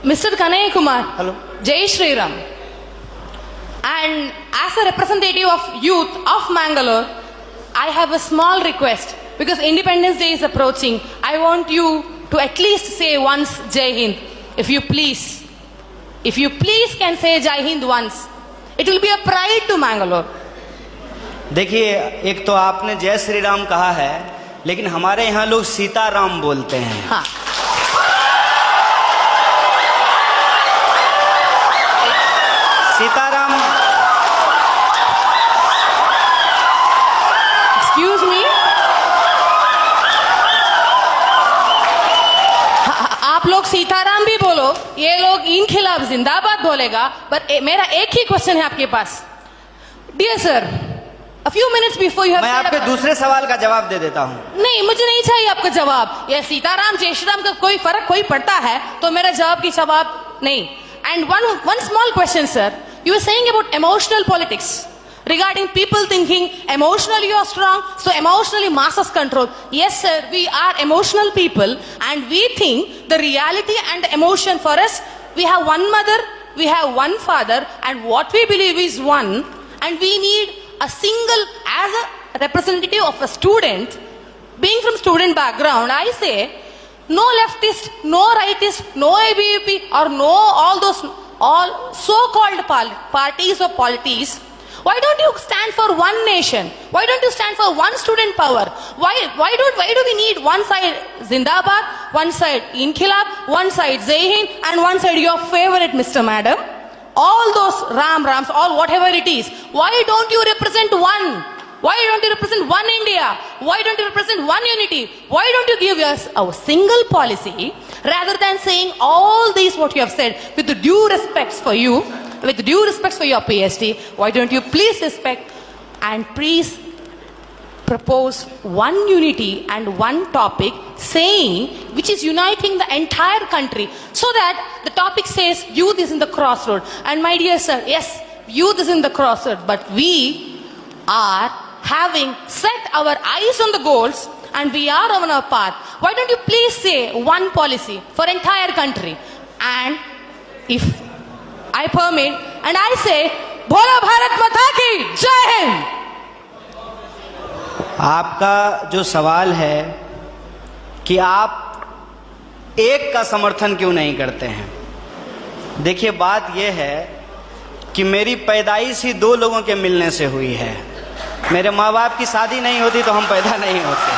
Mr. Kanaya Kumar. Hello. Jai Shri Ram. And as a representative of youth of Mangalore, I have a small request. Because Independence Day is approaching, I want you to at least say once Jai Hind. If you please can say Jai Hind once, it will be a pride to Mangalore. देखिए, एक तो आपने जय श्री राम कहा है, लेकिन हमारे यहाँ लोग सीताराम बोलते हैं। हाँ। सीताराम। Excuse me? आप लोग सीताराम भी बोलो, ये लोग इनखिलाफ जिंदाबाद बोलेगा, पर मेरा एक ही क्वेश्चन है आपके पास। Dear sir, a few minutes before you have मैं आपके दूसरे सवाल का जवाब दे देता हूँ। नहीं, मुझे नहीं चाहिए आपका जवाब। ये सीताराम जय श्री राम का कोई फर्क कोई पड़ता है तो मेरा जवाब की जवाब नहीं। And one small question, sir. You were saying about emotional politics. Regarding people thinking emotionally you are strong, so emotionally masses control. Yes, sir, we are emotional people and we think the reality and emotion for us, we have one mother, we have one father, and what we believe is one, and we need a single, as a representative of a student, being from student background, I say, no leftist, no rightist, no ABVP, or no all so-called parties or polities. Why don't you stand for one nation? Why don't you stand for one student power? Why do we need one side Zindabad, one side Inkhilab, one side Jai Hind, and one side your favorite Mr. Madam? All those Rams, all whatever it is. Why don't you represent one? Why don't you represent one India? Why don't you represent one unity? Why don't you give us a single policy rather than saying all these what you have said with the due respects for you, with the due respects for your PhD? Why don't you please respect and please propose one unity and one topic saying which is uniting the entire country so that the topic says youth is in the crossroad. And my dear sir, yes, youth is in the crossroad, but we are having set our eyes on the goals and we are on our path. Why don't you please say one policy for entire country? And if I permit, and I say, Bhola Bharat Mata ki Jai Hind. आपका जो सवाल है कि आप एक का समर्थन क्यों नहीं करते हैं, देखिए बात यह है कि मेरी पैदाइश ही दो लोगों के मिलने से हुई है। मेरे माँ बाप की शादी नहीं होती तो हम पैदा नहीं होते।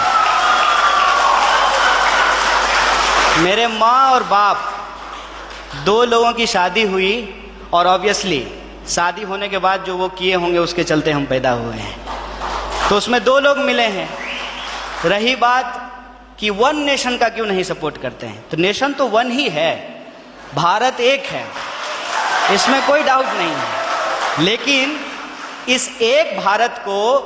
मेरे माँ और बाप दो लोगों की शादी हुई और ऑब्वियसली शादी होने के बाद जो वो किए होंगे उसके चलते हम पैदा हुए हैं, तो उसमें दो लोग मिले हैं। रही बात कि वन नेशन का क्यों नहीं सपोर्ट करते हैं, तो नेशन तो वन ही है, भारत एक है, इसमें कोई डाउट नहीं है। लेकिन इस एक भारत को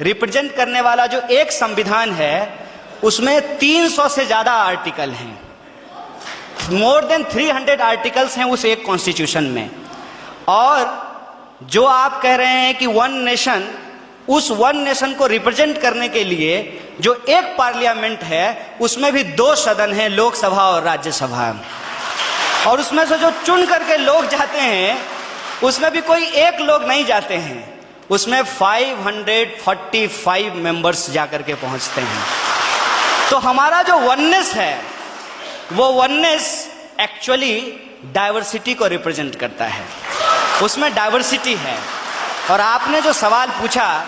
रिप्रेजेंट करने वाला जो एक संविधान है उसमें 300 से ज़्यादा आर्टिकल हैं, मोर देन 300 आर्टिकल्स हैं उस एक कॉन्स्टिट्यूशन में। और जो आप कह रहे हैं कि वन नेशन, उस वन नेशन को रिप्रेजेंट करने के लिए जो एक पार्लियामेंट है उसमें भी दो सदन हैं, लोकसभा और राज्यसभा, और उसमें से जो चुन करके लोग जाते हैं उसमें भी कोई एक लोग नहीं जाते हैं, उसमें 545 मेंबर्स जाकर के पहुंचते हैं। तो हमारा जो वननेस है वो वननेस एक्चुअली डाइवर्सिटी को रिप्रेजेंट करता है, उसमें डाइवर्सिटी है। और आपने जो सवाल पूछा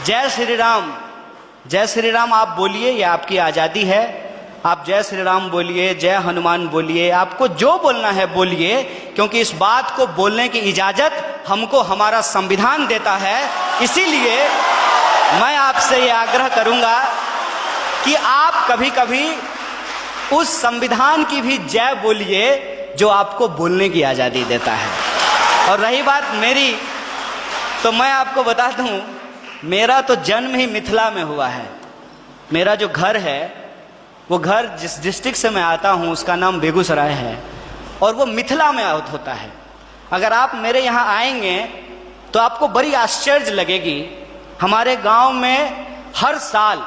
जय श्री राम, जय श्री राम आप बोलिए, ये आपकी आज़ादी है, आप जय श्री राम बोलिए, जय हनुमान बोलिए, आपको जो बोलना है बोलिए, क्योंकि इस बात को बोलने की इजाज़त हमको हमारा संविधान देता है। इसीलिए मैं आपसे ये आग्रह करूंगा कि आप कभी कभी उस संविधान की भी जय बोलिए जो आपको बोलने की आज़ादी देता है। और रही बात मेरी, तो मैं आपको बता दूं, मेरा तो जन्म ही मिथिला में हुआ है। मेरा जो घर है वो घर जिस डिस्ट्रिक्ट से मैं आता हूँ उसका नाम बेगूसराय है और वो मिथिला में होता है। अगर आप मेरे यहाँ आएंगे तो आपको बड़ी आश्चर्य लगेगी। हमारे गांव में हर साल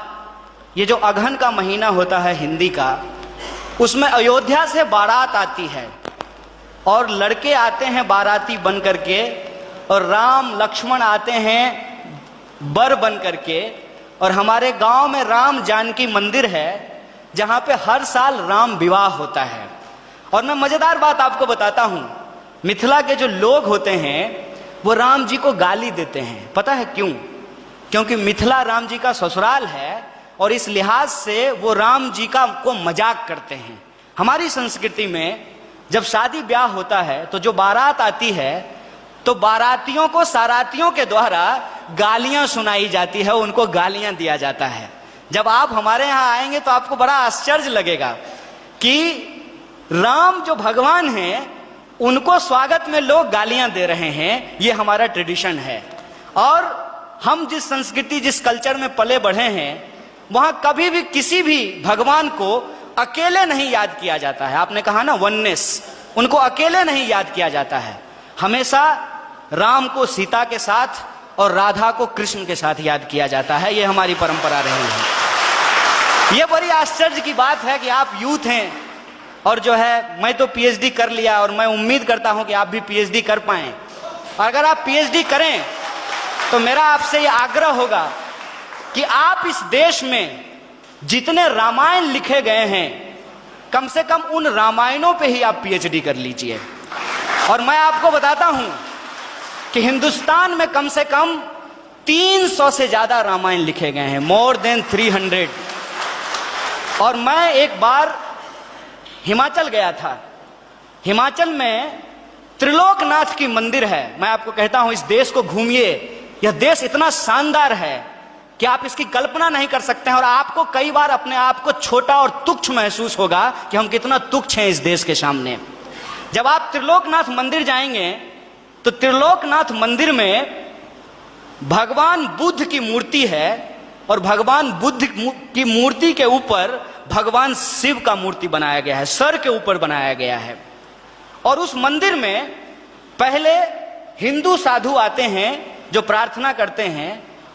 ये जो अगहन का महीना होता है हिंदी का, उसमें अयोध्या से बारात आती है और लड़के आते हैं बाराती बन करके, और राम लक्ष्मण आते हैं बर बन करके। और हमारे गांव में राम जानकी मंदिर है जहां पे हर साल राम विवाह होता है। और मैं मजेदार बात आपको बताता हूं, मिथिला के जो लोग होते हैं वो राम जी को गाली देते हैं। पता है क्यों? क्योंकि मिथिला राम जी का ससुराल है और इस लिहाज से वो राम जी का को मजाक करते हैं। हमारी संस्कृति में जब शादी ब्याह होता है तो जो बारात आती है तो बारातियों को सारातियों के द्वारा गालियां सुनाई जाती है, उनको गालियां दिया जाता है। जब आप हमारे यहाँ आएंगे तो आपको बड़ा आश्चर्य लगेगा कि राम जो भगवान हैं उनको स्वागत में लोग गालियां दे रहे हैं। ये हमारा ट्रेडिशन है। और हम जिस संस्कृति जिस कल्चर में पले बढ़े हैं वहां कभी भी किसी भी भगवान को अकेले नहीं याद किया जाता है। आपने कहा ना वननेस, उनको अकेले नहीं याद किया जाता है। हमेशा राम को सीता के साथ और राधा को कृष्ण के साथ याद किया जाता है। ये हमारी परंपरा रही है। ये बड़ी आश्चर्य की बात है कि आप यूथ हैं और जो है मैं तो पीएचडी कर लिया और मैं उम्मीद करता हूं कि आप भी पीएचडी कर पाएं। अगर आप पीएचडी करें तो मेरा आपसे ये आग्रह होगा कि आप इस देश में जितने रामायण लिखे गए हैं कम से कम उन रामायणों पे ही आप पीएचडी कर लीजिए। और मैं आपको बताता हूं कि हिंदुस्तान में कम से कम 300 से ज्यादा रामायण लिखे गए हैं, मोर देन 300। और मैं एक बार हिमाचल गया था। हिमाचल में त्रिलोकनाथ की मंदिर है। मैं आपको कहता हूं इस देश को घूमिए। यह देश इतना शानदार है कि आप इसकी कल्पना नहीं कर सकते हैं। और आपको कई बार अपने आप को छोटा और तुच्छ महसूस होगा कि हम कितना तुच्छ हैं इस देश के सामने। जब आप त्रिलोकनाथ मंदिर जाएंगे तो त्रिलोकनाथ मंदिर में भगवान बुद्ध की मूर्ति है और भगवान बुद्ध की मूर्ति के ऊपर भगवान शिव का मूर्ति बनाया गया है, सर के ऊपर बनाया गया है। और उस मंदिर में पहले हिंदू साधु आते हैं जो प्रार्थना करते हैं,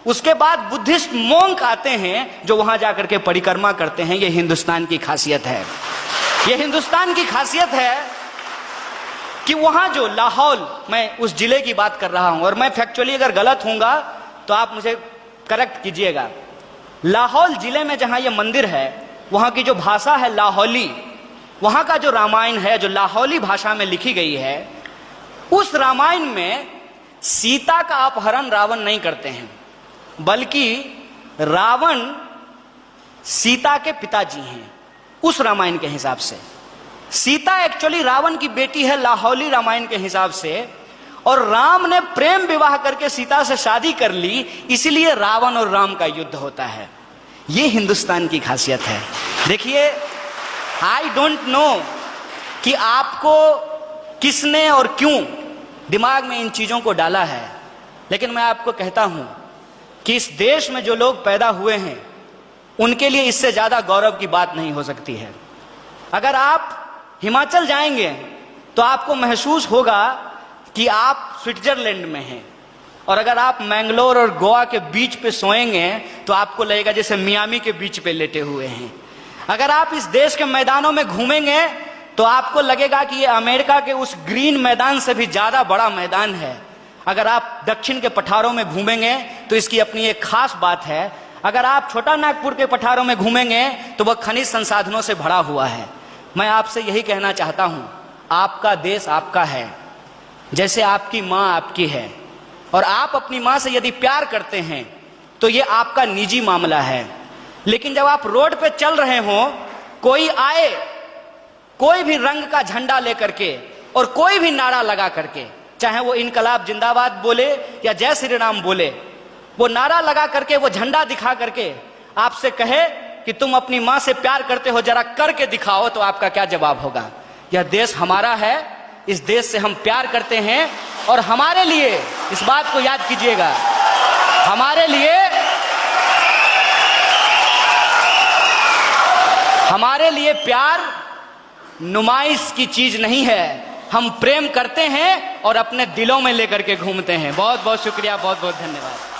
उसके बाद बुद्धिस्ट मोंक आते हैं जो वहां जाकर के परिक्रमा करते हैं। यह हिंदुस्तान की खासियत है। यह हिंदुस्तान की खासियत है कि वहां जो लाहौल, मैं उस जिले की बात कर रहा हूं और मैं फैक्चुअली अगर गलत होऊंगा तो आप मुझे करेक्ट कीजिएगा। लाहौल जिले में जहां यह मंदिर है वहां की जो भाषा है लाहौली, वहां का जो रामायण है जो लाहौली भाषा में लिखी गई है, उस रामायण में सीता का अपहरण रावण नहीं करते हैं, बल्कि रावण सीता के पिताजी हैं। उस रामायण के हिसाब से सीता एक्चुअली रावण की बेटी है लाहौली रामायण के हिसाब से। और राम ने प्रेम विवाह करके सीता से शादी कर ली, इसलिए रावण और राम का युद्ध होता है। ये हिंदुस्तान की खासियत है। देखिए, आई डोंट नो कि आपको किसने और क्यों दिमाग में इन चीजों को डाला है, लेकिन मैं आपको कहता हूं कि इस देश में जो लोग पैदा हुए हैं उनके लिए इससे ज्यादा गौरव की बात नहीं हो सकती है। अगर आप हिमाचल जाएंगे तो आपको महसूस होगा कि आप स्विट्जरलैंड में हैं, और अगर आप मैंगलोर और गोवा के बीच पे सोएंगे तो आपको लगेगा जैसे मियामी के बीच पे लेटे हुए हैं। अगर आप इस देश के मैदानों में घूमेंगे तो आपको लगेगा कि ये अमेरिका के उस ग्रीन मैदान से भी ज्यादा बड़ा मैदान है। अगर आप दक्षिण के पठारों में घूमेंगे तो इसकी अपनी एक खास बात है। अगर आप छोटा नागपुर के पठारों में घूमेंगे तो वह खनिज संसाधनों से भरा हुआ है। मैं आपसे यही कहना चाहता हूं, आपका देश आपका है, जैसे आपकी मां आपकी है। और आप अपनी मां से यदि प्यार करते हैं तो ये आपका निजी मामला है। लेकिन जब आप रोड पे चल रहे हो, कोई आए कोई भी रंग का झंडा लेकर के और कोई भी नारा लगा करके, चाहे वो इनकलाब जिंदाबाद बोले या जय श्री राम बोले, वो नारा लगा करके, वो झंडा दिखा करके आपसे कहे कि तुम अपनी मां से प्यार करते हो, जरा करके दिखाओ, तो आपका क्या जवाब होगा? यह देश हमारा है, इस देश से हम प्यार करते हैं। और हमारे लिए इस बात को याद कीजिएगा, हमारे लिए प्यार नुमाइश की चीज नहीं है। हम प्रेम करते हैं और अपने दिलों में लेकर के घूमते हैं। बहुत बहुत शुक्रिया, बहुत बहुत धन्यवाद।